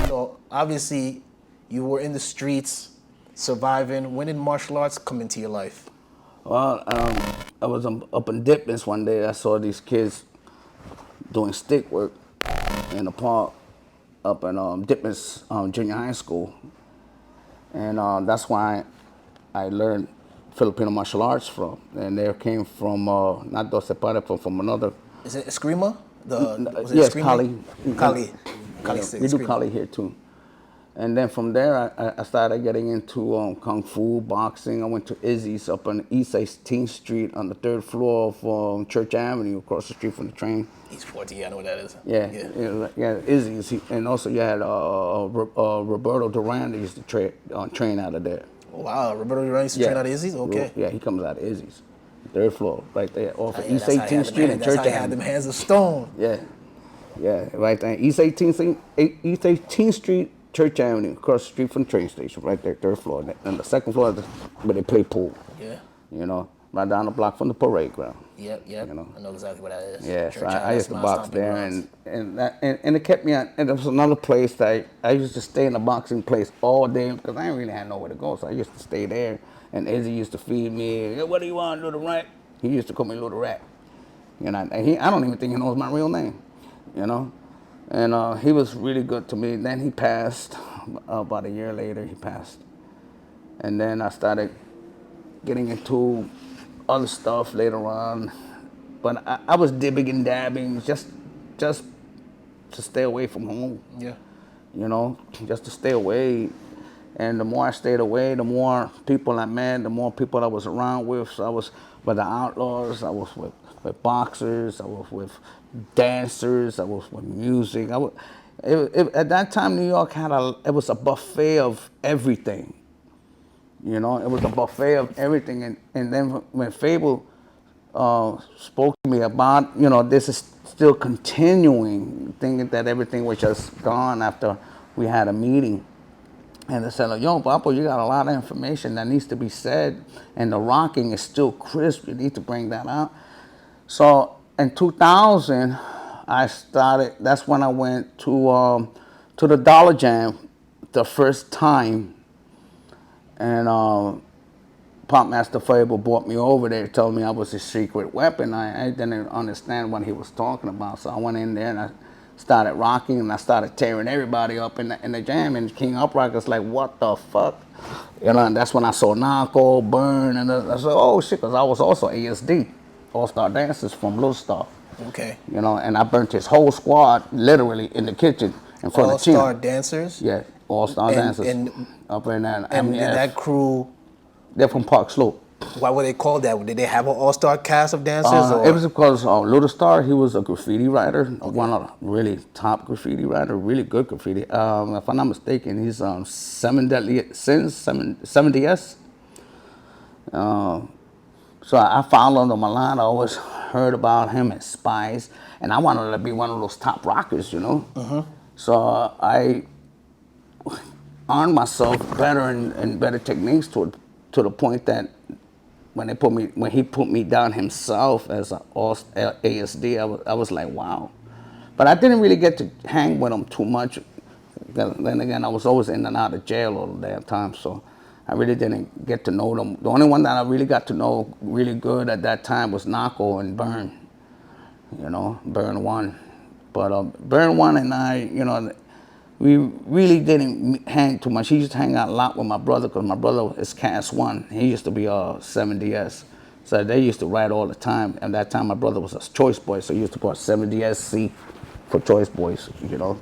So obviously, you were in the streets, surviving. When did martial arts come into your life? Well, I was up in Dippins one day. I saw these kids doing stick work in the park up in Dippins Junior High School. And that's why I learned Filipino martial arts from. And they came from, not Dos Separe, but from another. Is it Eskrima? Was it Yes, Eskrima? Kali. Kali. Kali Yeah, stick, we do Eskrima. Kali here too. And then from there, I started getting into Kung Fu, boxing. I went to Izzy's up on East 18th Street on the 3rd floor of Church Avenue, across the street from the train. East 14, yeah, I know what that is. Yeah, Izzy's. And also you had Roberto Duran that used to train out of there. Wow, Roberto Duran used to train out of Izzy's? Okay. Yeah, he comes out of Izzy's. 3rd floor, right there, off of East That's how 18th Street and Church That's how he had Avenue. them hands of stone. Yeah, right there. East 18th Street, Church Avenue, across the street from the train station, right there, 3rd floor. And the 2nd floor is where they play pool. Yeah. You know, right down the block from the parade ground. Yep. You know? I know exactly what that is. Yeah, Church so Avenue, I used to that's box my there, stomping grounds. and it kept me on. And there was another place that I used to stay in the boxing place all day because I didn't really have nowhere to go, so I used to stay there. And Izzy used to feed me. Hey, what do you want, little rat? He used to call me little rat. You know, and I don't even think he knows my real name. You know, and he was really good to me. Then he passed. About a year later, he passed. And then I started getting into other stuff later on. But I was dibbing and dabbing just to stay away from home. Yeah. You know, just to stay away. And the more I stayed away, the more people I met, the more people I was around with. So I was with the outlaws, I was with boxers, I was with dancers, I was with music. At that time, New York it was a buffet of everything. You know, it was a buffet of everything. And then when Fable spoke to me about, you know, this is still continuing, thinking that everything was just gone after we had a meeting. And they said, yo, Papo, you got a lot of information that needs to be said, and the rocking is still crisp. You need to bring that out. So in 2000, that's when I went to the Dollar Jam the first time. And Pop Master Fable brought me over there, told me I was his secret weapon. I didn't understand what he was talking about. So I went in there and I started rocking, and I started tearing everybody up in the jam. And King Uprocker's like, what the fuck? You know, and that's when I saw Narco, Burn, and I said, oh shit, because I was also ASD, All-Star Dancers from Little Star. Okay. You know, and I burnt his whole squad literally in the kitchen in front of Chino. All-Star Dancers? Yeah, All-Star Dancers. up in that. And that crew, they're from Park Slope. why were they called that? Did they have an all-star cast of dancers? It was because Little Star, he was a graffiti writer, one of the really top graffiti writer, really good graffiti. If I'm not mistaken, he's 7 Deadly Sins, 70S. So I followed him a lot. I always heard about him as Spies, and I wanted to be one of those top rockers, you know. So I armed myself better and better techniques to the point that when he put me down himself as an ASD, I was like, wow. But I didn't really get to hang with him too much. Then again, I was always in and out of jail all the damn time, so I really didn't get to know them. The only one that I really got to know really good at that time was Narco and Burn. You know, Burn 1. But Burn 1 and I, you know, we really didn't hang too much. He used to hang out a lot with my brother because my brother is Cast 1. He used to be 70S. So they used to ride all the time. And that time my brother was a Choice Boy, so he used to put 70SC for Choice Boys, you know.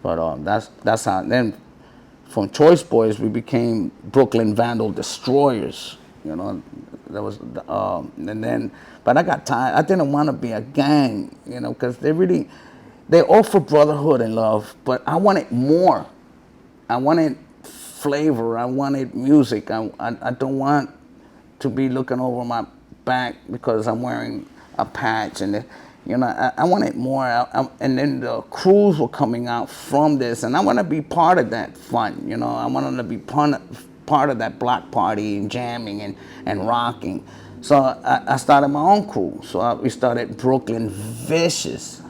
But that's how. Then from Choice Boys, we became Brooklyn Vandal Destroyers, you know. That was, and then, but I got tired. I didn't want to be a gang, you know, because they offer brotherhood and love, but I wanted more. I wanted flavor. I wanted music. I don't want to be looking over my back because I'm wearing a patch, and you know, I wanted more. And then the crews were coming out from this, and I want to be part of that fun. You know, I wanted to be part of that block party and jamming and rocking. So I started my own crew. So we started Brooklyn Vicious.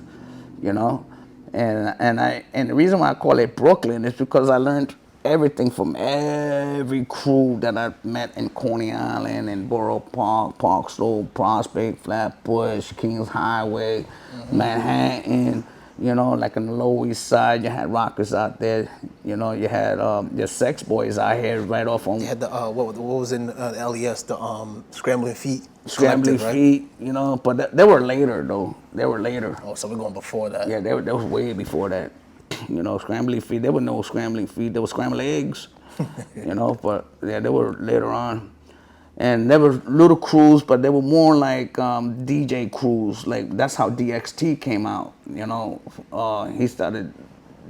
You know, And the reason why I call it Brooklyn is because I learned everything from every crew that I met in Coney Island and Borough Park, Park Slope, Prospect, Flatbush, Kings Highway, Manhattan. You know, like on the Lower East Side, you had rockers out there. You know, you had your sex boys out here right off on. You had the what was in LES, the Scrambling Feet Scrambling Collective, right? Feet, you know, but they were later though. They were later. Oh, so we're going before that. Yeah, they was way before that. You know, Scrambling Feet. There were no Scrambling Feet. There were Scrambled Eggs. You know, but yeah, they were later on. And there were little crews, but they were more like DJ crews. Like that's how DXT came out. You know, he started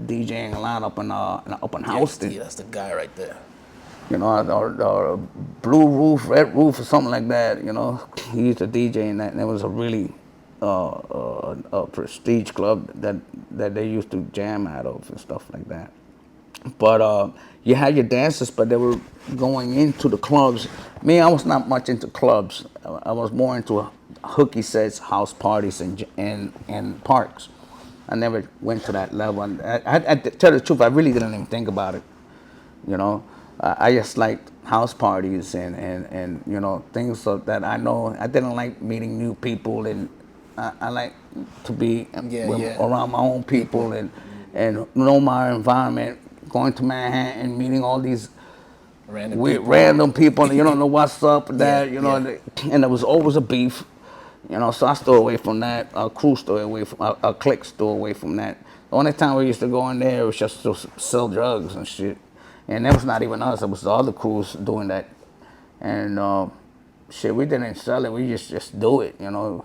DJing a lot up in Houston. Yeah, that's the guy right there. You know, or Blue Roof, Red Roof, or something like that. You know, he used to DJ in that, and it was a really a prestige club that they used to jam out of and stuff like that. But you had your dancers, but they were going into the clubs. Me, I was not much into clubs. I was more into hooky sets, house parties, and parks. I never went to that level. And I to tell the truth, I really didn't even think about it. You know, I just liked house parties and you know, things so that I know. I didn't like meeting new people, and I like to be around my own people and know my environment. Going to Manhattan, meeting all these random people, you don't know what's up with that, you know, and there was always a beef, you know, so I stayed away from that. Our crew stayed away from, our clique stayed away from that. The only time we used to go in there was just to sell drugs and shit, and that was not even us, it was the other crews doing that, and shit, we didn't sell it, we just do it, you know,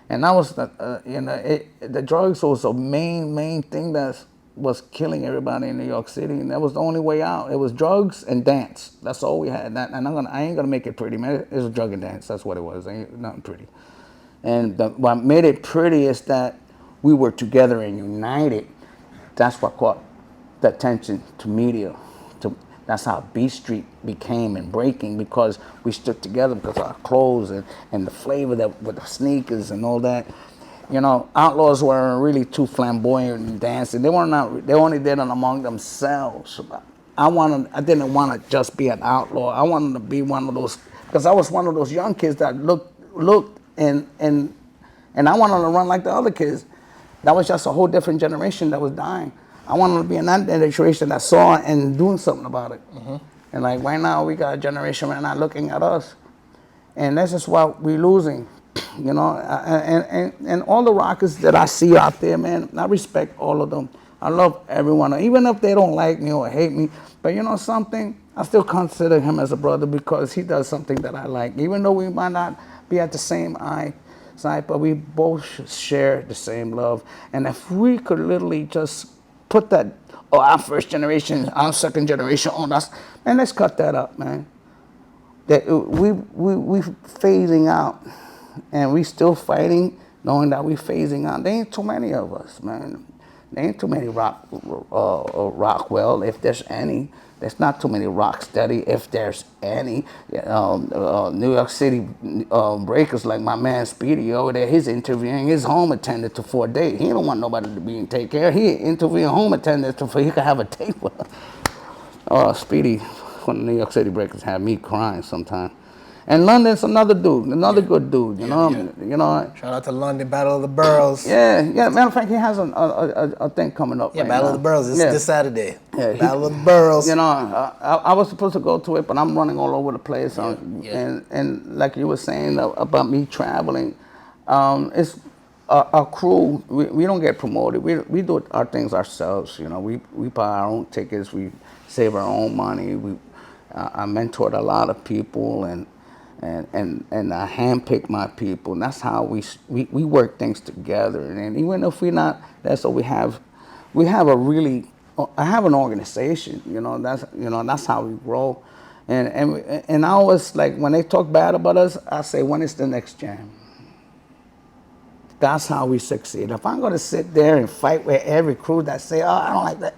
and that was, you know, the drugs was a main thing that was killing everybody in New York City, and that was the only way out. It was drugs and dance. That's all we had. And I ain't gonna make it pretty, man. It was drug and dance. That's what it was. Ain't nothing pretty. And what made it pretty is that we were together and united. That's what caught the attention to media. That's how B Street became and breaking, because we stood together because of our clothes and the flavor that with the sneakers and all that. You know, outlaws weren't really too flamboyant in dancing. They only did it among themselves. I didn't want to just be an outlaw. I wanted to be one of those, because I was one of those young kids that looked and I wanted to run like the other kids. That was just a whole different generation that was dying. I wanted to be in that generation that saw it and doing something about it. Mm-hmm. And like right now, we got a generation right now looking at us, and that's just what we're losing. You know, and all the rockers that I see out there, man, I respect all of them. I love everyone, even if they don't like me or hate me. But you know something, I still consider him as a brother because he does something that I like. Even though we might not be at the same side, but we both share the same love. And if we could literally just put that, our first generation, our second generation on us, man, let's cut that up, man. That we phasing out. And we still fighting, knowing that we phasing out. There ain't too many of us, man. There ain't too many Rockwell, if there's any. There's not too many Rocksteady, if there's any. New York City breakers like my man Speedy over there, he's interviewing his home attendant to 4 days. He don't want nobody to be in take care. He interviewing home attendant so he can have a tape with her. Speedy from the New York City breakers have me crying sometimes. And London's another dude, good dude, you know. You know. Shout out to London, Battle of the Boroughs. Yeah. Matter of fact, he has a thing coming up. Yeah, right Battle now. of the Boroughs this Saturday. Yeah, Battle of the Boroughs. You know, I was supposed to go to it, but I'm running all over the place. And like you were saying about me traveling, it's our crew. We don't get promoted. We do our things ourselves. You know, we buy our own tickets. We save our own money. I mentored a lot of people and I handpick my people, and that's how we work things together. And even if we're not, that's what we have a really, I have an organization, that's how we grow. And I always, like, when they talk bad about us, I say, when is the next jam? That's how we succeed. If I'm going to sit there and fight with every crew that say, oh, I don't like that,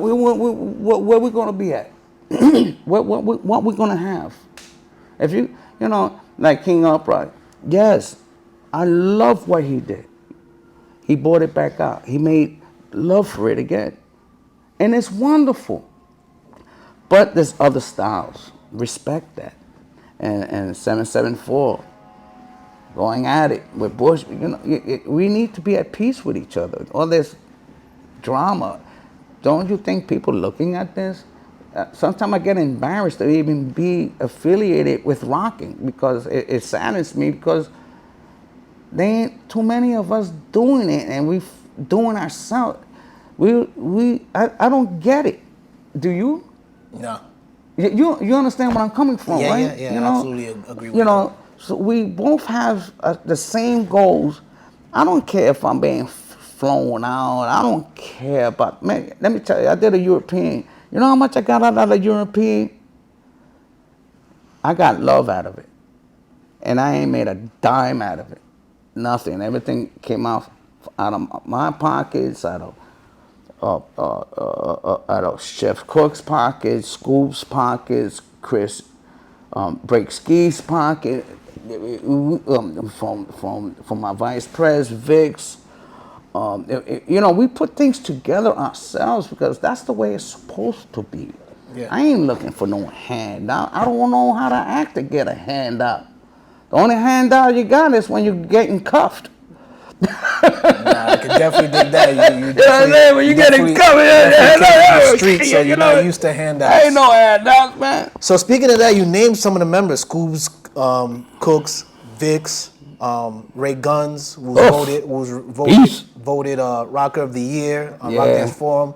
where we going to be at? what we going to have? If you know, like King Upright, yes, I love what he did. he brought it back out. He made love for it again. And it's wonderful. But there's other styles. Respect that. And 774, going at it with Bush. You know, we need to be at peace with each other. All this drama. Don't you think people looking at this? Sometimes I get embarrassed to even be affiliated with rocking because it saddens me because there ain't too many of us doing it and we doing ourselves. I don't get it. Do you? No. You understand where I'm coming from, Yeah, right? yeah, You know, absolutely agree with you know, so we both have the same goals. I don't care if I'm being flown out. I don't care about, man, let me tell you, I did a European. You know how much I got out of the European? I got love out of it. And I ain't made a dime out of it. Nothing. Everything came out of my pockets, out of Chef Cook's pockets, Scoop's pockets, Chris Breakski's pocket, from my vice pres, Vic's. You know, we put things together ourselves because that's the way it's supposed to be. Yeah. I ain't looking for no handout. I don't know how to act to get a handout. The only handout you got is when you're getting cuffed. Nah, I can definitely dig that. You Yeah, when you getting cuffed, the street, so you're not used to handouts. Ain't no handouts, man. So speaking of that, you named some of the members: Scoobs, Cooks, Vic's, Ray Guns, who was voted Rocker of the Year on Rock Dance Forum.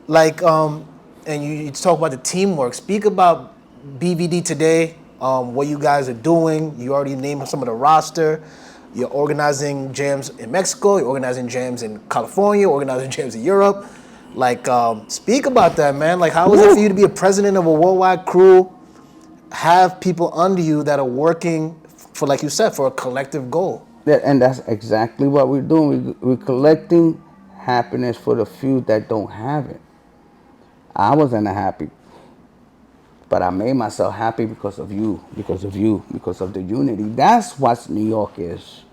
Like, and you talk about the teamwork. Speak about BVD today. What you guys are doing. You already named some of the roster. You're organizing jams in Mexico. You're organizing jams in California. Organizing jams in Europe. Like, speak about that, man. Like, how is it for you to be a president of a worldwide crew? Have people under you that are working for, like you said, for a collective goal. Yeah, and that's exactly what we're doing. We're collecting happiness for the few that don't have it. I wasn't happy, but I made myself happy because of you, because of the unity. That's what New York is.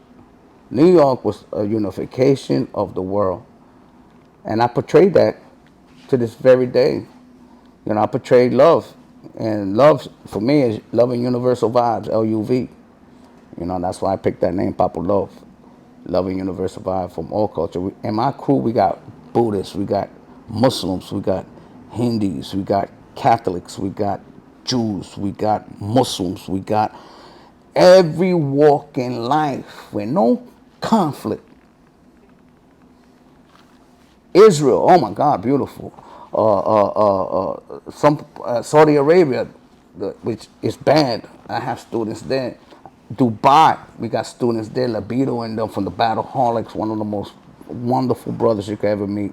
New York was a unification of the world. And I portrayed that to this very day. You know, I portrayed love. And love, for me, is loving universal vibes, LUV. You know, that's why I picked that name, Papo Luv. Loving universal vibe from all culture. In my crew, we got Buddhists, we got Muslims, we got Hindus, we got Catholics, we got Jews, we got Muslims, we got every walk in life with no conflict. Israel, oh my God, beautiful. Saudi Arabia, which is bad. I have students there. Dubai, we got students there. Libido and them from the Battleholics, one of the most wonderful brothers you could ever meet.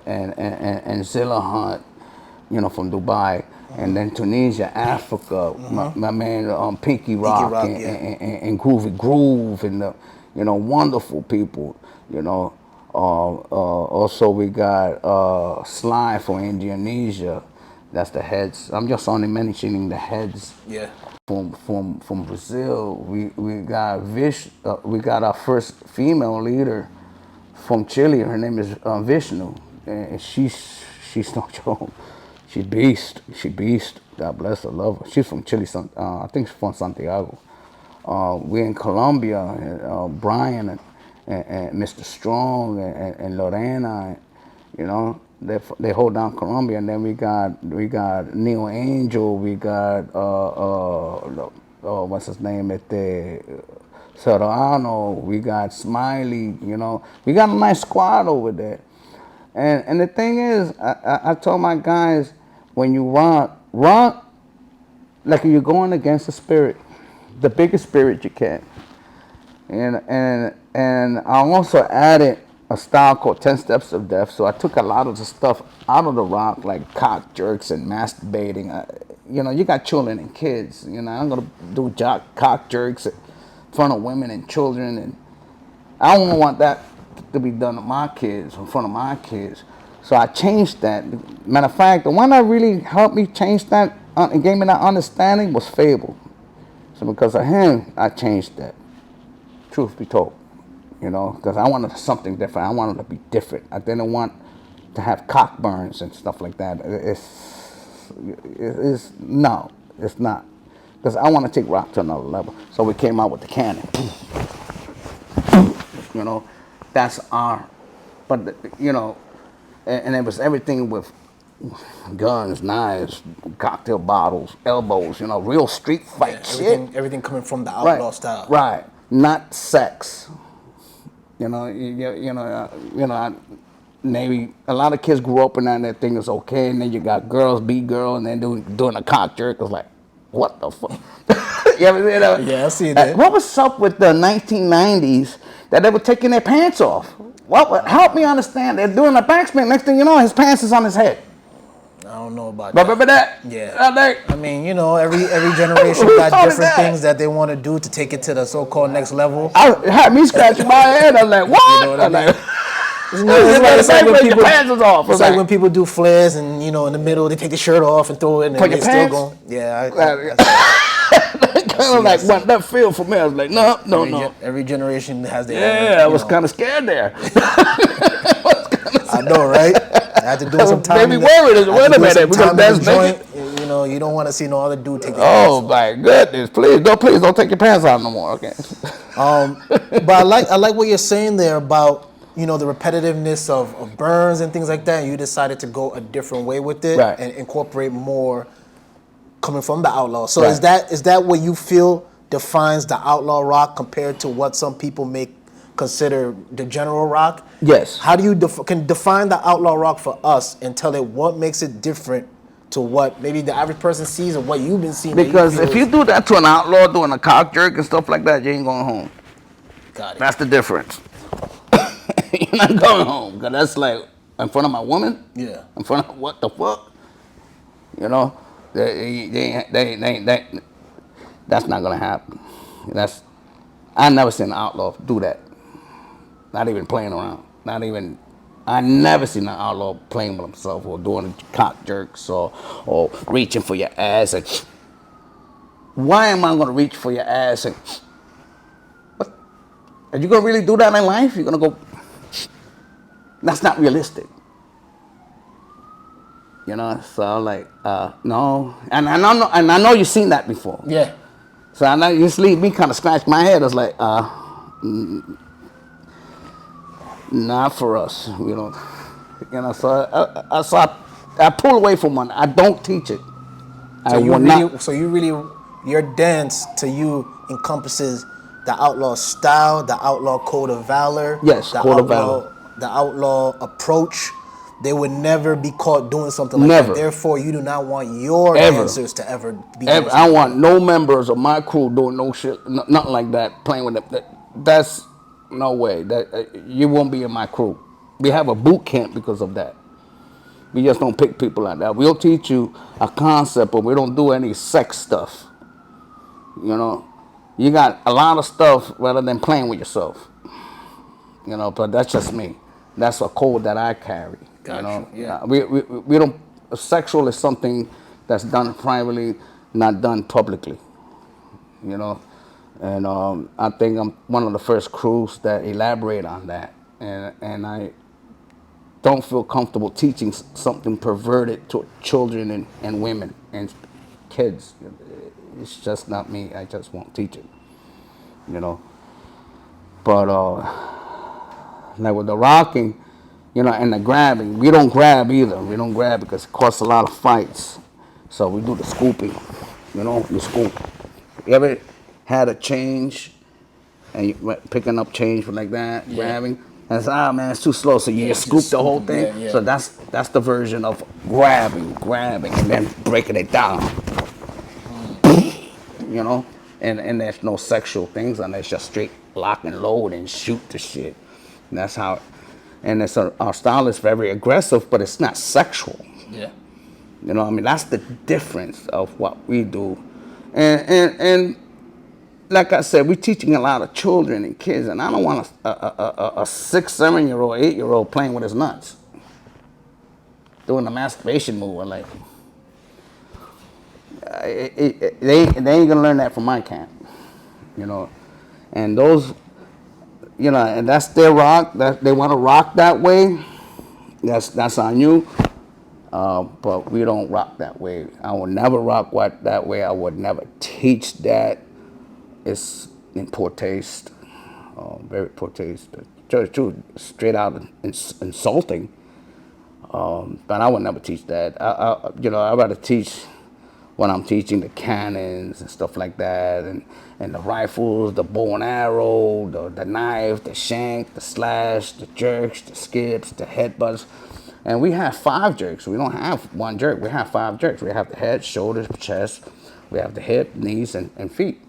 And Zilla Hunt, you know, from Dubai. And then Tunisia, Africa, my man Pinky Rock, and Groovy Groove, and the, you know, wonderful people, you know. Also we got Sly from Indonesia. That's the heads. I'm just only mentioning the heads. Yeah. From Brazil. We got we got our first female leader from Chile. Her name is Vishnu, and she's no joke. She beast. God bless her, love her. She's from Chile. I think she's from Santiago. We're in Colombia. Brian and Mr. Strong and Lorena, you know, they hold down Colombia. And then we got Neo Angel. We got what's his name? Serrano. We got Smiley. You know, we got a nice squad over there. And the thing is, I told my guys, when you run like you're going against the spirit, the biggest spirit you can. And I also added a style called 10 Steps of Death. So I took a lot of the stuff out of the rock, like cock jerks and masturbating. You know, you got children and kids. You know, I'm gonna do cock jerks in front of women and children, and I don't want that to be done to my kids, in front of my kids. So I changed that. Matter of fact, the one that really helped me change that and gave me that understanding was Fable. So because of him, I changed that. Truth be told. you know, because I wanted something different. I wanted to be different. I didn't want to have cockburns and stuff like that. No, it's not. Because I want to take rock to another level. So we came out with the cannon. You know, that's our, but, you know, and it was everything with guns, knives, cocktail bottles, elbows, you know, real street fight shit. Everything coming from the outlaw style. Right, not sex. You know, maybe a lot of kids grew up in that and they think it's okay, and then you got girls be girl, and then doing a cock jerk. It's like, what the fuck? You ever see that? Yeah, I see that. What was up with the 1990s that they were taking their pants off? Help me understand. They're doing a backspin. Next thing you know, his pants is on his head. I don't know about that. Remember that? Yeah. I mean, you know, every generation got different things that they want to do to take it to the so-called next level. I had me scratching my head. I was like, what? You know what I mean? Like, it's like when people, pants is off. It's like when people do flares and, you know, in the middle they take the shirt off and throw it in and they still go. Yeah. Kind of like what that feel for me. I was like, no. Every generation has their own. Yeah, I was kind of scared there. I know, right? I had to do some time. Maybe wait a minute. Because that's joint. You know, you don't want to see no other dude take it. Oh my goodness! Please don't take your pants off no more. Okay. But I like what you're saying there about, you know, the repetitiveness of burns and things like that. You decided to go a different way with it and incorporate more coming from the outlaw. So is that what you feel defines the outlaw rock compared to what some people may consider the general rock? Yes. How do you can define the outlaw rock for us and tell it what makes it different to what maybe the average person sees or what you've been seeing? Because if you do that to an outlaw doing a cock jerk and stuff like that, you ain't going home. Got it. That's the difference. You're not going home, because that's like in front of my woman. Yeah. In front of what the fuck? You know, that's not gonna happen. I never seen an outlaw do that. Not even playing around. I never seen an outlaw playing with himself or doing cock jerks or reaching for your ass. And why am I gonna reach for your ass? And what? Are you gonna really do that in life? You're gonna go? That's not realistic. You know, so like, no, and I know you've seen that before. Yeah. So I know you see me kind of scratch my head. I was like, not for us, you know. You know, so I pull away from one. I don't teach it. So your dance to you encompasses the outlaw style, the outlaw code of valor. Yes, code of valor. The outlaw approach. They would never be caught doing something like that. Therefore, you do not want your dancers to ever be. I want no members of my crew doing no shit, nothing like that, playing with it. That's no way. That you won't be in my crew. We have a boot camp because of that. We just don't pick people like that. We'll teach you a concept, but we don't do any sex stuff. You know, you got a lot of stuff rather than playing with yourself. You know, but that's just me. That's a code that I carry. Gotcha. You know, yeah. We don't. Sexual is something that's done privately, not done publicly. You know, and I think I'm one of the first crews that elaborate on that, and I don't feel comfortable teaching something perverted to children and women and kids. It's just not me. I just won't teach it. You know, but like with the rocking, you know, and the grabbing, we don't grab either. We don't grab because it costs a lot of fights. So we do the scooping. You know, you scoop. You ever had a change and you picking up change like that, grabbing? And it's, man, it's too slow. So you just scoop the whole thing. Yeah. So that's the version of grabbing, and then breaking it down. You know, and there's no sexual things on it. It's just straight lock and load and shoot the shit. And that's how. And our style is very aggressive, but it's not sexual. Yeah. You know, I mean, that's the difference of what we do. And like I said, we're teaching a lot of children and kids, and I don't want a 6, 7-year-old, 8-year-old playing with his nuts, doing a masturbation move. Like, they ain't gonna learn that from my camp, you know. And those you know, and that's their rock. That they want to rock that way. That's on you. But we don't rock that way. I will never rock that way. I would never teach that. It's in poor taste, very poor taste. Just straight out insulting. But I would never teach that. I'd rather teach when I'm teaching the cannons and stuff like that, and the rifles, the bow and arrow, the knife, the shank, the slash, the jerks, the skips, the headbutts. And we have 5 jerks. We don't have one jerk. We have 5 jerks. We have the head, shoulders, chest. We have the hip, knees, and feet.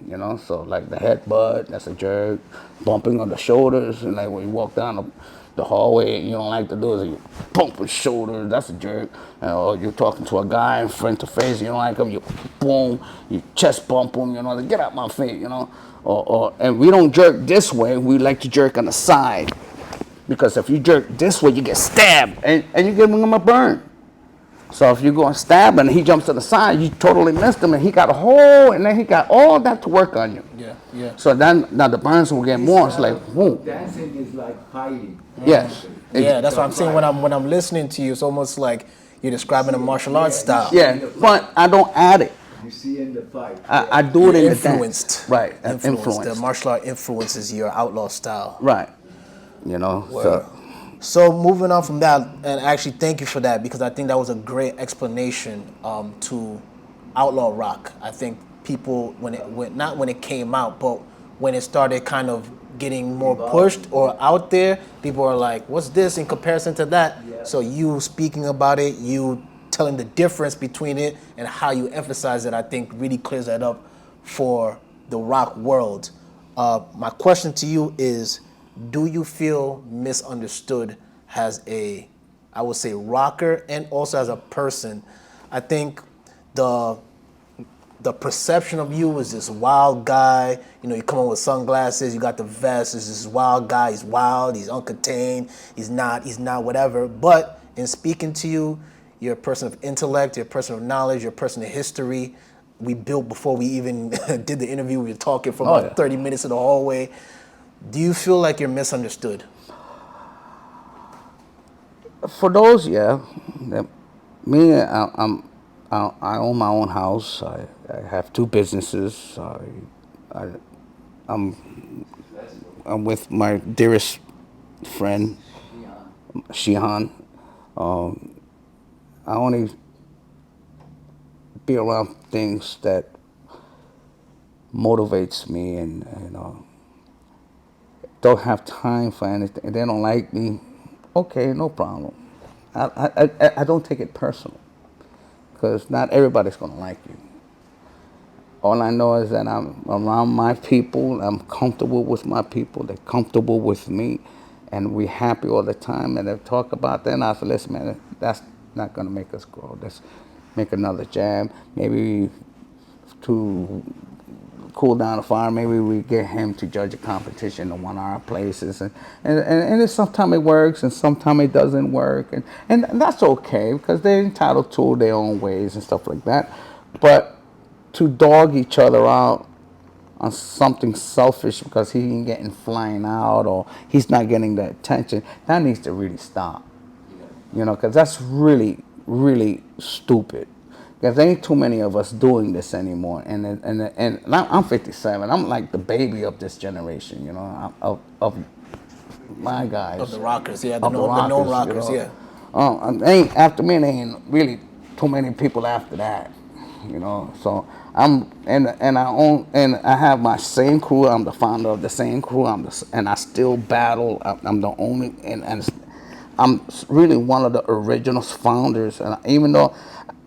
You know, so like the headbutt, that's a jerk. Bumping on the shoulders, and like when you walk down the hallway, you don't like to do is you bump his shoulders, that's a jerk. Or you're talking to a guy in front to face, you don't like him, you boom, you chest bump him, you know, like, get out my face, you know. And we don't jerk this way, we like to jerk on the side. Because if you jerk this way, you get stabbed, and you give him a burn. So if you go and stab him and he jumps to the side, you totally missed him, and he got a hole, and then he got all that to work on you. Yeah. So then now the burns will get more. It's like, whoa. Dancing is like fighting. Yes. Yeah, that's what I'm saying. When I'm listening to you, it's almost like you're describing a martial arts style. Yeah, but I don't add it. You see in the fight. I do it in Influenced. the dance. Right. Influenced. Influenced. The martial art influences your outlaw style. Right. You know. So moving on from that, and actually thank you for that, because I think that was a great explanation to outlaw rock. I think people, not when it came out, but when it started kind of getting more pushed or out there, people are like, what's this in comparison to that? Yeah. So you speaking about it, you telling the difference between it and how you emphasize it, I think really clears that up for the rock world. My question to you is, do you feel misunderstood as I would say, rocker, and also as a person? I think the perception of you is this wild guy. You know, you come on with sunglasses, you got the vest, is this wild guy, he's wild, he's uncontained, he's not whatever. But in speaking to you, you're a person of intellect, you're a person of knowledge, you're a person of history. We built before we even did the interview, we were talking for about 30 minutes in the hallway. Do you feel like you're misunderstood? For those, yeah. Me, I own my own house. I have 2 businesses. I'm with my dearest friend, Shihan. I only be around things that motivates me, and don't have time for anything. They don't like me. Okay, no problem. I don't take it personal, because not everybody's gonna like you. All I know is that I'm around my people. I'm comfortable with my people. They're comfortable with me, and we're happy all the time. And they talk about that, and I say, listen, man, that's not gonna make us grow. Let's make another jam. Maybe to cool down the fire, maybe we get him to judge a competition in one of our places, and sometimes it works and sometimes it doesn't work, and that's okay, because they're entitled to their own ways and stuff like that. But to dog each other out on something selfish because he ain't getting flying out or he's not getting the attention, that needs to really stop. You know, because that's really, really stupid. Because there ain't too many of us doing this anymore, and I'm 57. I'm like the baby of this generation, you know, of my guys. Of the rockers, yeah, the known rockers, you know? Yeah. After me, there ain't really too many people after that, you know. So I have my same crew. I'm the founder of the same crew. And I still battle. I'm the only, and I'm really one of the original founders. And even though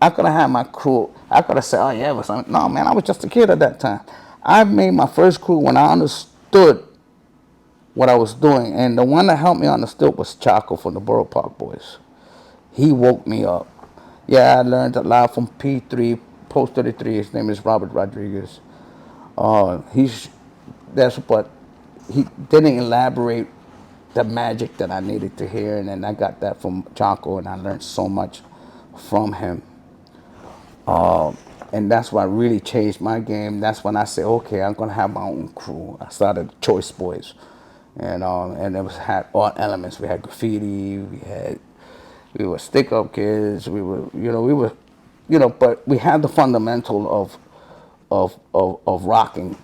I could have had my crew, I could have said, oh yeah, but something. No, man, I was just a kid at that time. I made my first crew when I understood what I was doing. And the one that helped me understood was Chaco from the Borough Park Boys. He woke me up. Yeah, I learned a lot from P3, Post 33. His name is Robert Rodriguez. But he didn't elaborate the magic that I needed to hear. And then I got that from Chaco, and I learned so much from him. And that's what really changed my game. That's when I said, okay, I'm going to have my own crew. I started Choice Boys. and it was had all elements. We had graffiti, we were stick up kids, but we had the fundamental of rocking,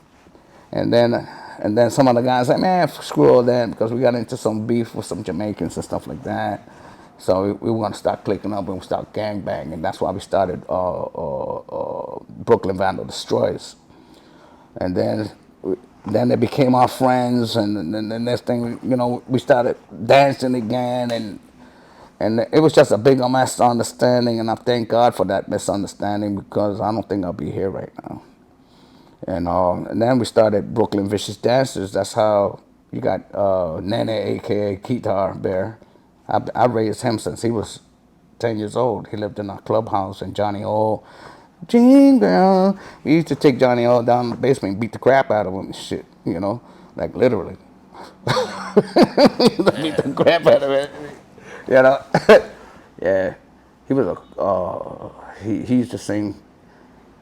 and then some of the guys like, man, screw all that, because we got into some beef with some Jamaicans and stuff like that. So we were gonna start clicking up and we start gangbanging. That's why we started Brooklyn Vandal Destroyers, and then they became our friends, and then the next thing, we started dancing again, and it was just a big misunderstanding, and I thank God for that misunderstanding, because I don't think I'll be here right now. And then we started Brooklyn Vicious Dancers. That's how you got Nene, a.k.a. Guitar Bear. I raised him since he was 10 years old. He lived in our clubhouse, and Johnny O. Jingle. We used to take Johnny O down in the basement and beat the crap out of him and shit, like literally. Beat the crap out of it, Yeah, he was he used to sing,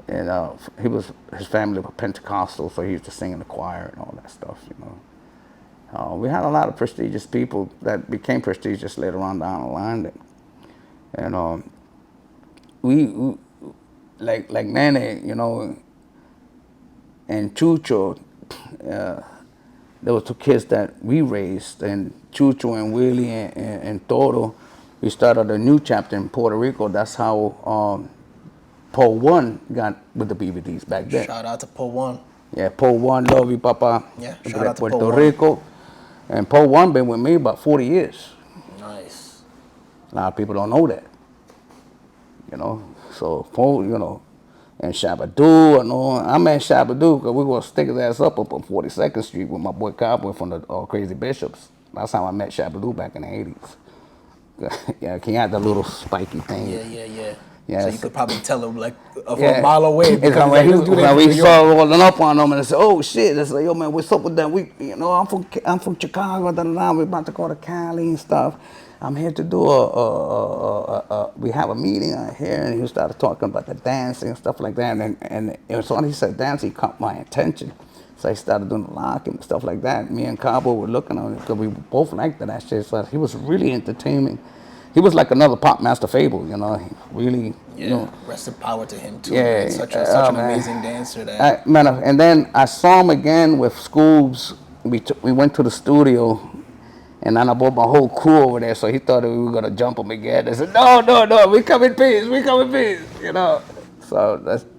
and his family were Pentecostal, so he used to sing in the choir and all that stuff, we had a lot of prestigious people that became prestigious later on down the line, and we like Nene, and Chucho, there were two kids that we raised, and Chucho and Willie and Toro. We started a new chapter in Puerto Rico. That's how Paul 1 got with the BBDs back then. Shout out to Paul 1. Yeah, Paul 1, love you, Papa. Yeah, shout out to Puerto Paul 1. Rico. And Paul 1 been with me about 40 years. Nice. A lot of people don't know that. So Paul, and Shabadoo and all. I met Shabadoo because we were gonna stick his ass up on 42nd Street with my boy Cowboy from the Crazy Bishops. That's how I met Shabadoo back in the 80s. Yeah, he had the little spiky thing. Yeah, so you could probably tell him like from a mile away. Because when we saw rolling up on them and they said, "Oh shit!" It's like, "Yo man, what's up with that? I'm from Chicago. We're about to go to Cali and stuff. I'm here to do we have a meeting out here," and he started talking about the dancing and stuff like that. And so when he said dancing, he caught my attention. So I started doing the locking and stuff like that. Me and Cabo were looking at it because we both liked that shit. So he was really entertaining. He was like another Pop Master Fable, He really, Rest in power to him too. Yeah, Man. Such an amazing dancer. And then I saw him again with Scoobs. We went to the studio, and then I brought my whole crew over there. So he thought that we were gonna jump him again. I said, "No, we come in peace. We come in peace."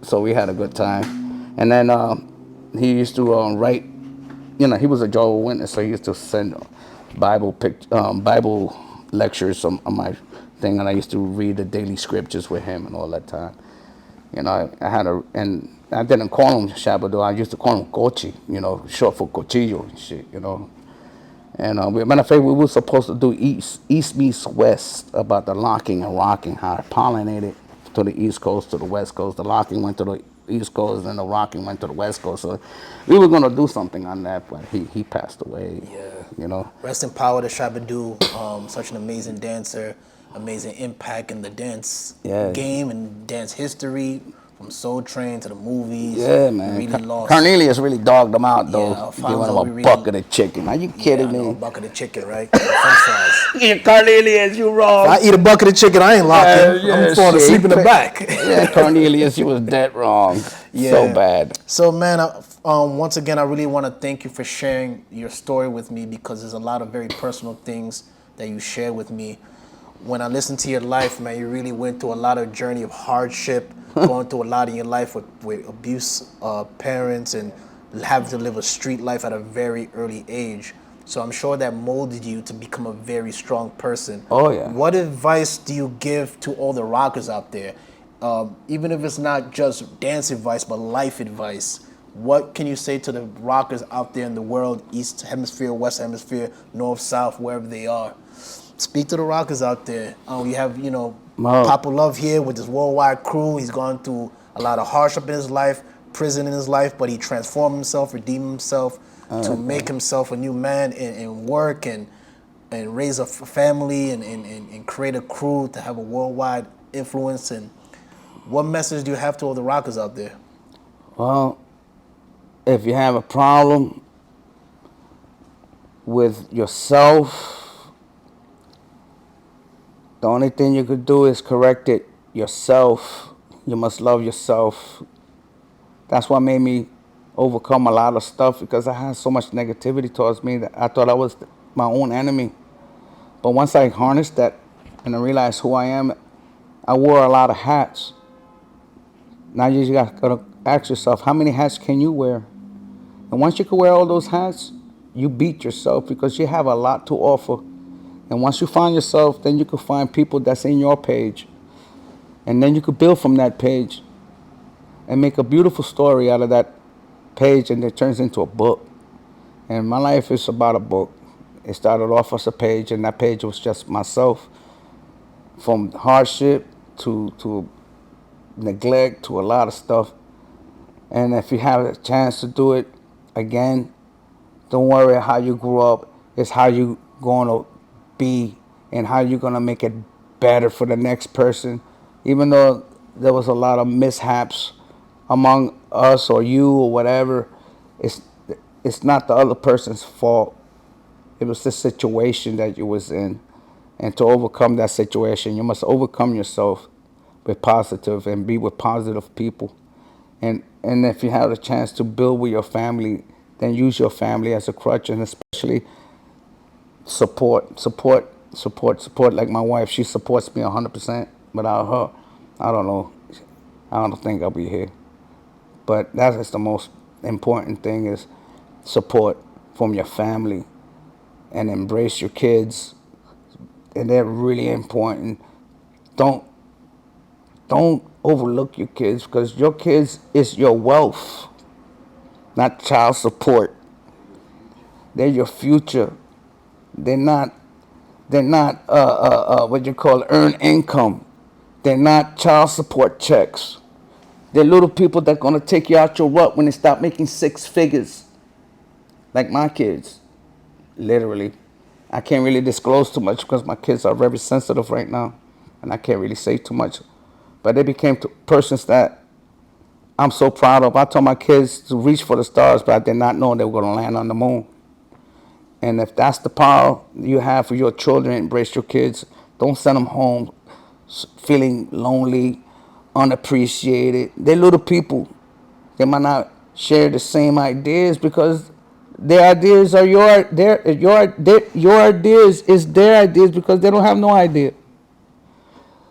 So we had a good time. And then he used to write. He was a Jehovah's Witness, so he used to send Bible lectures on my thing, and I used to read the daily scriptures with him and all that time. And I didn't call him Shabadoo. I used to call him Cochi, short for Cochillo and shit, And matter of fact, we were supposed to do east meets west about the locking and rocking, how it pollinated to the East Coast, to the West Coast. The locking went to the East Coast, and the rocking went to the West Coast. So we were gonna do something on that, but he passed away. Yeah. Rest in power to Shabadoo. Such an amazing dancer, amazing impact in the dance game and dance history. From Soul Train to the movies. Yeah, man. Really lost. Cornelius really dogged him out, though. Yeah, giving him a bucket of chicken. Are you kidding me? A bucket of chicken, right? French fries. Yeah, Cornelius, you wrong. If I eat a bucket of chicken, I ain't locking. I'm falling asleep in the back. Yeah, Cornelius, you was dead wrong. Yeah. So bad. So, man, once again, I really want to thank you for sharing your story with me, because there's a lot of very personal things that you share with me. When I listen to your life, man, you really went through a lot of journey of hardship, going through a lot in your life with abuse, parents, and having to live a street life at a very early age. So I'm sure that molded you to become a very strong person. Oh, yeah. What advice do you give to all the rockers out there? Even if it's not just dance advice, but life advice. What can you say to the rockers out there in the world, East Hemisphere, West Hemisphere, North, South, wherever they are? Speak to the rockers out there. We have, Papo Luv here with his worldwide crew. He's gone through a lot of hardship in his life, prison in his life, but he transformed himself, redeemed himself to make himself a new man and work and raise a family and create a crew to have a worldwide influence. And what message do you have to all the rockers out there? Well, if you have a problem, with yourself. The only thing you could do is correct it yourself. You must love yourself. That's what made me overcome a lot of stuff, because I had so much negativity towards me that I thought I was my own enemy. But once I harnessed that and I realized who I am, I wore a lot of hats. Now you just gotta ask yourself, how many hats can you wear? And once you can wear all those hats, you beat yourself, because you have a lot to offer. And once you find yourself, then you can find people that's in your page. And then you could build from that page and make a beautiful story out of that page, and it turns into a book. And my life is about a book. It started off as a page, and that page was just myself, from hardship to neglect to a lot of stuff. And if you have a chance to do it again, don't worry how you grew up. It's how you going to be and how you're going to make it better for the next person. Even though there was a lot of mishaps among us or you or whatever, it's not the other person's fault. It was the situation that you was in. And to overcome that situation, you must overcome yourself with positive and be with positive people. And if you have a chance to build with your family, then use your family as a crutch, and especially support. Like my wife, she supports me 100%. Without her, I don't know. I don't think I'll be here. But that is the most important thing, is support from your family, and embrace your kids. And they're really important. Don't overlook your kids, because your kids is your wealth, not child support. They're your future. They're not what you call earned income. They're not child support checks. They're little people that gonna take you out your rut when they stop making 6 figures. Like my kids, literally. I can't really disclose too much because my kids are very sensitive right now, and I can't really say too much. But they became persons that I'm so proud of. I told my kids to reach for the stars, but I did not know they were going to land on the moon. And if that's the power you have for your children, embrace your kids. Don't send them home feeling lonely, unappreciated. They're little people. They might not share the same ideas, because their ideas are your ideas is their ideas, because they don't have no idea.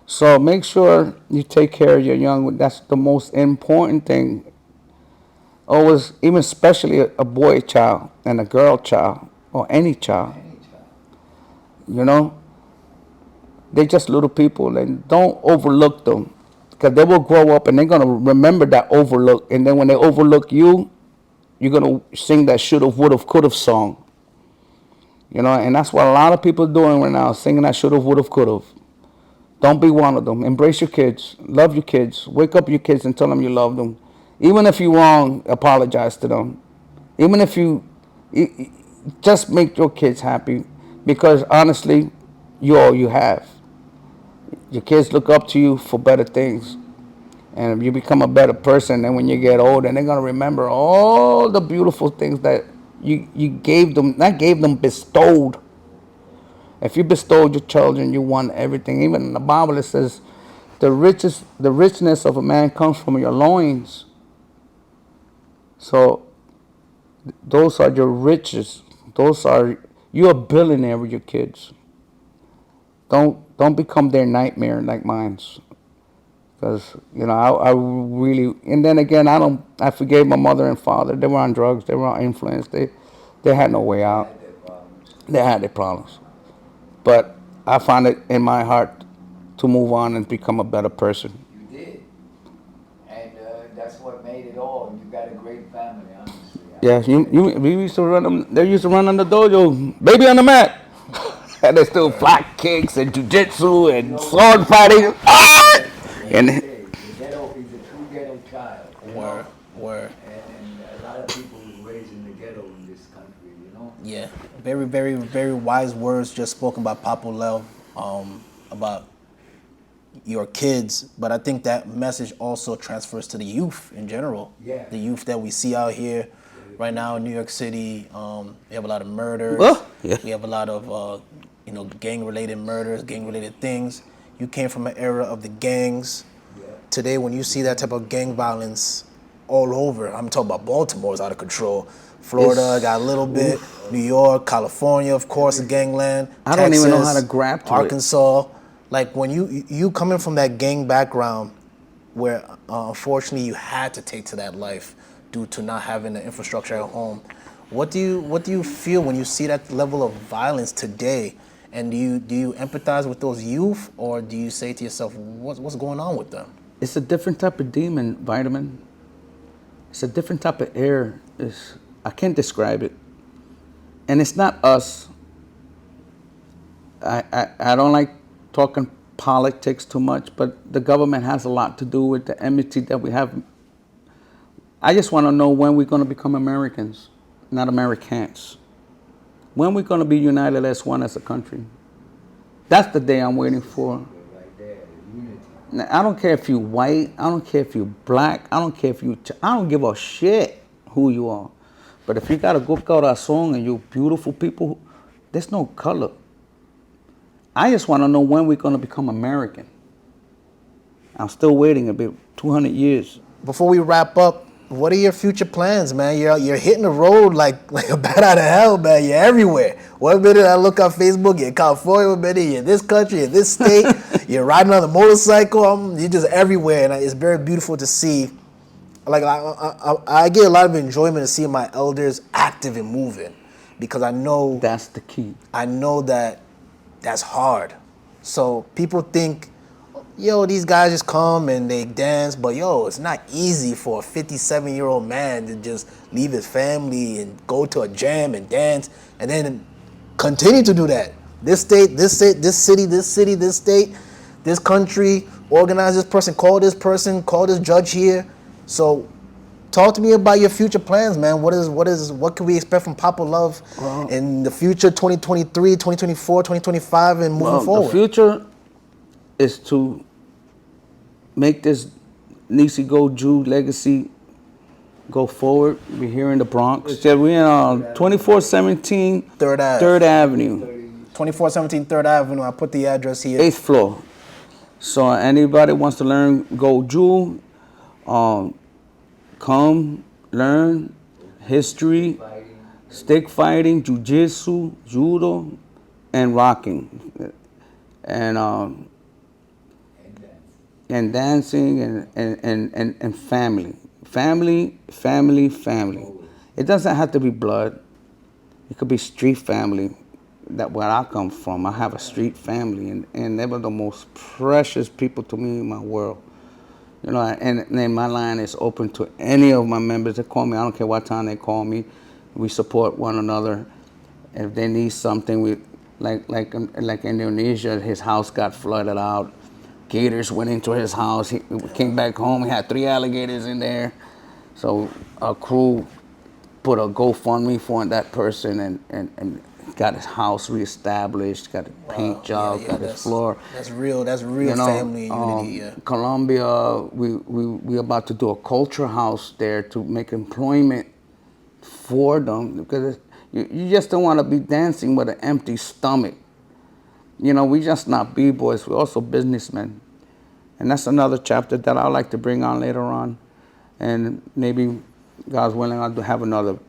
So make sure you take care of your young. That's the most important thing. Always, even especially a boy child and a girl child, or any child. You know, they're just little people, and don't overlook them, because they will grow up and they're gonna remember that overlook. And then when they overlook you, you're gonna sing that should've, would've, could've song. You know, and that's what a lot of people are doing right now, singing that should've, would've, could've. Don't be one of them. Embrace your kids. Love your kids. Wake up your kids and tell them you love them. Even if you're wrong, apologize to them. Even if you just make your kids happy, because honestly, you're all you have. Your kids look up to you for better things, and you become a better person. And when you get old, and they're gonna remember all the beautiful things that you gave them, not gave them, bestowed. If you bestowed your children, you won everything. Even in the Bible, it says, the richness of a man comes from your loins. So those are your riches. You're a billionaire with your kids. Don't become their nightmare like mine. Because, you know, I really, and then again, I forgave my mother and father. They were on drugs. They were on influence. They had no way out. They had their problems. But I found it in my heart to move on and become a better person. You did. And that's what made it all. You got a great family, honestly. Yeah, we used to run them. They used to run on the dojo, baby on the mat. And they still fly kicks and jujitsu and sword fighting. Ah! And The ghetto is a true ghetto child. Word. And a lot of people were raised in the ghetto in this country, you know? Yeah. Very, very, very wise words just spoken by Papo Luv, about your kids. But I think that message also transfers to the youth in general. Yeah. The youth that we see out here. Right now in New York City, we have a lot of murders. Oh, yeah. We have a lot of, gang-related murders, gang-related things. You came from an era of the gangs. Today, when you see that type of gang violence all over, I'm talking about Baltimore is out of control. Florida got a little bit. New York, California, of course, gangland. I don't even know how to grab to it. Arkansas. Like when you coming from that gang background, where unfortunately you had to take to that life due to not having the infrastructure at home. What do you feel when you see that level of violence today? And do you empathize with those youth, or do you say to yourself, what's going on with them? It's a different type of demon, Vitamin. It's a different type of air. I can't describe it. And it's not us. I don't like talking politics too much, but the government has a lot to do with the enmity that we have. I just want to know when we're going to become Americans, not Americans. When we're going to be united as one as a country. That's the day I'm waiting for. Now, I don't care if you're white. I don't care if you're black. I don't care if I don't give a shit who you are. But if you got a good corazón and you're beautiful people, there's no color. I just want to know when we're going to become American. I'm still waiting a bit, 200 years. Before we wrap up, what are your future plans, man? You're hitting the road like a bat out of hell, man. You're everywhere. One minute I look on Facebook, you're in California, one minute you're in this country, in this state, you're riding on a motorcycle, you're just everywhere, and it's very beautiful to see. Like I get a lot of enjoyment to see my elders active and moving, because I know that's the key. I know that's hard. So people think, yo, these guys just come and they dance, but yo, it's not easy for a 57-year-old man to just leave his family and go to a jam and dance and then continue to do that. This state, this city, this state, this country, organize this person, call this judge here. So talk to me about your future plans, man. What can we expect from Papo Luv in the future, 2023, 2024, 2025, and moving forward? The future is to make this Nisi Go Jew legacy go forward. We're here in the Bronx. Yeah, we're in 2417 3rd Avenue. 2417 3rd Avenue. I put the address here. 8th floor. So anybody wants to learn Go Jew, come learn history, stick fighting, jiu-jitsu, judo, and rocking. And dancing and family. It doesn't have to be blood. It could be street family. That where I come from. I have a street family, and they were the most precious people to me in my world. You know, and then my line is open to any of my members that call me. I don't care what time they call me. We support one another. If they need something, we like Indonesia, his house got flooded out. Gators went into his house. He came back home. He had 3 alligators in there. So our crew put a GoFundMe for that person and got his house reestablished, got a paint job, got his floor. That's real family unity, yeah. Colombia, we about to do a culture house there to make employment for them, because you just don't want to be dancing with an empty stomach. You know, we just not B-boys, we're also businessmen. And that's another chapter that I'd like to bring on later on. And maybe, God's willing, I'll have another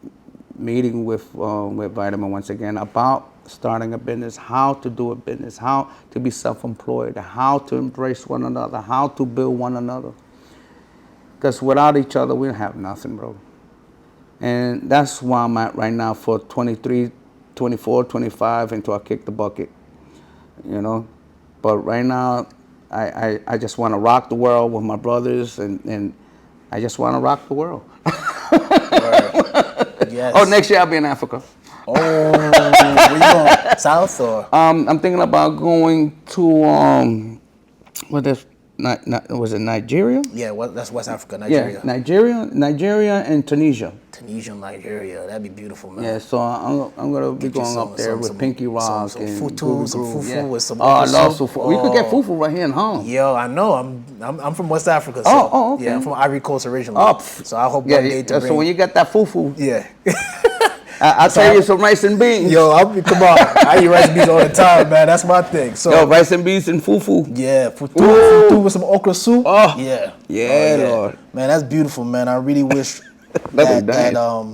meeting with Vitamin once again about starting a business, how to do a business, how to be self-employed, how to embrace one another, how to build one another. Because without each other, we don't have nothing, bro. And that's where I'm at right now for 23, 24, 25 until I kick the bucket, you know. But right now, I just want to rock the world with my brothers, and I just want to rock the world. Yes. Oh, next year I'll be in Africa. Oh, where you going? South or? I'm thinking about going to was it Nigeria? Yeah, that's West Africa, Yeah, Nigeria. Nigeria, and Tunisia. Tunisia, Nigeria. That'd be beautiful, man. Yeah, so I'm gonna be Get you going up there with Pinky Rock some and futu, Groovy some Groove. fufu Yeah. with some. Oh, I love soup. fufu. We could get fufu right here in home. Yo, I know. I'm from West Africa. So, Okay. Yeah, I'm from Ivory Coast originally. So I hope one day to bring. So when you get that fufu, Yeah. I'll tell you some rice and beans. Yo, come on. I eat rice and beans all the time, man. That's my thing. So Yo, rice and beans and fufu. yeah, futu with some okra soup. Oh. Yeah. Yeah, Lord. Man, that's beautiful, man. I really wish that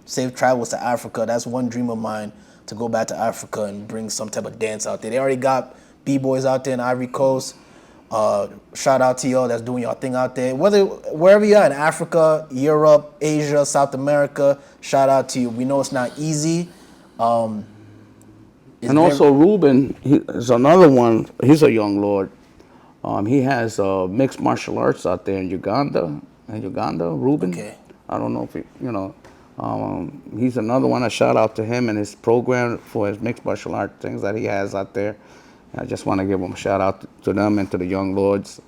safe travels to Africa. That's one dream of mine, to go back to Africa and bring some type of dance out there. They already got B-boys out there in Ivory Coast. Shout out to y'all that's doing your thing out there. Wherever you are in Africa, Europe, Asia, South America, shout out to you. We know it's not easy. And also Ruben, is another one. He's a young lord. He has mixed martial arts out there in Uganda. Ruben. Okay. I don't know if he's another one. A shout out to him and his program for his mixed martial art things that he has out there. I just want to give them a shout out to them and to the young lords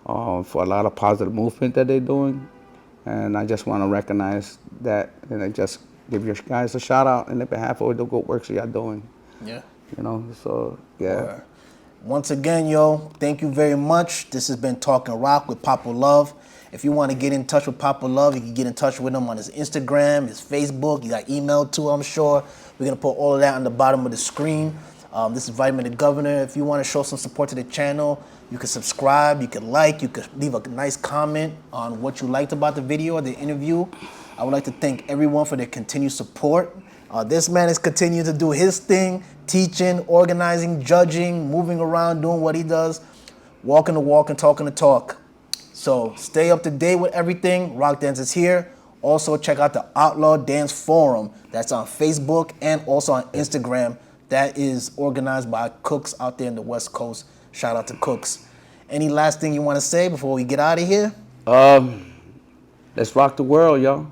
for a lot of positive movement that they're doing. And I just want to recognize that, and I just give you guys a shout out in behalf of the good work that y'all doing. Yeah. So yeah. Word. Once again, yo, thank you very much. This has been Talking Rock with Papo Luv. If you want to get in touch with Papo Luv, you can get in touch with him on his Instagram, his Facebook. You got email too, I'm sure. We're going to put all of that on the bottom of the screen. This is Vitamin the Governor. If you want to show some support to the channel, you can subscribe, you can like, you can leave a nice comment on what you liked about the video or the interview. I would like to thank everyone for their continued support. This man is continuing to do his thing, teaching, organizing, judging, moving around, doing what he does, walking the walk and talking the talk. So stay up to date with everything. Rock Dance is here. Also check out the Outlaw Dance Forum. That's on Facebook and also on Instagram. That is organized by cooks out there in the West Coast. Shout out to cooks. Any last thing you want to say before we get out of here? Let's rock the world, y'all.